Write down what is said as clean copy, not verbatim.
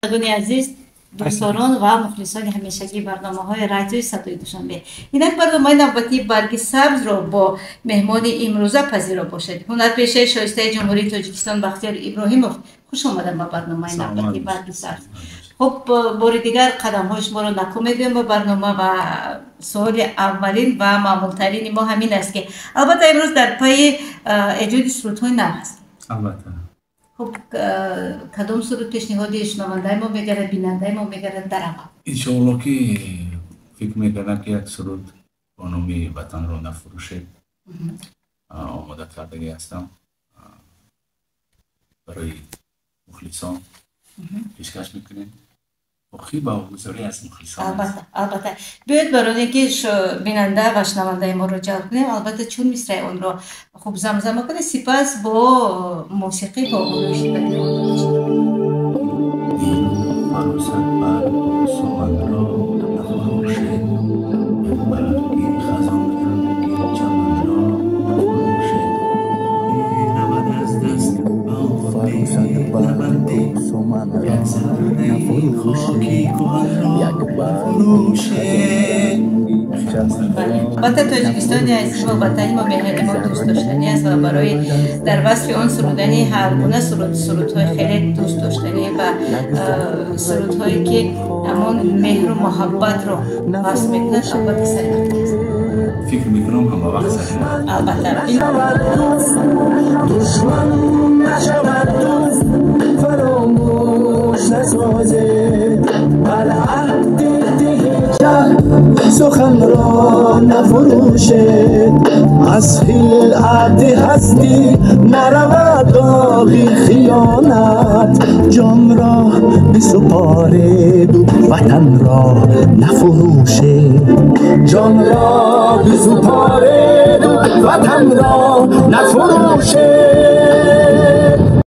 دوستان عزیز، دوستان و مخلصان همیشگی برنامه‌های رادیوی صدای دوشنبه، اینک برنامه نوبتی برگ سبز را با مهمان امروزه پذیرا باشد. هنرپیشه شایسته جمهوری تاجیکستان بختیار ابراهیموف، خوش آمدن به برنامه نوبتی برگ سبز. خب بار دیگر قدم شما را نکو می‌دیم به برنامه و سوال اولین و معمول‌ترین ما همین است که البته امروز در پای ایجاد سرودهای نو هست. البته. خب کدام سرود پیشنهادی شنونده ما میگرد، بیننده ما میگرد در عقب؟ انشاءالله که فکر میکنم که یک سرود با نام وطن را نفروشید آماده کردگی هستم برای مخلصان پیشکش میکنیم. خیلی با گزاری از مخلصان. البته بیاید برای اینکه بیننده و شنونده ما رو جلب کنیم، البته چون مصرع اون رو خوب زمزمه کنه، سپس با موسیقی با آرایشی بدیم. فروست بر سومن را نفروشید، برگی خزان رنگی چمن را نفروشید، نبود از دست فروست بر سومن را نفروشید، خاکی کهن را نفروشید. وطن تاجیکستان عزیز و وطنی ما مهنی ما دوست داشتنی است و برای در وصف آن سرودنی هر گونه سرودهای خیلی دوست داشتنی و سرودهایی که همان مهر و محبت رو وصف میکنند. البته سریعتی است. فکر میکنم هم با وقت سریعتی. البته دشمن نشود دوست، فراموش نسازد، بر عهد سخن را نفروشد، از خلعت هستی نرود داغی خیانت، جان را بسپارد وطن را نفروشد، جان را بسپارد وطن را نفروشد.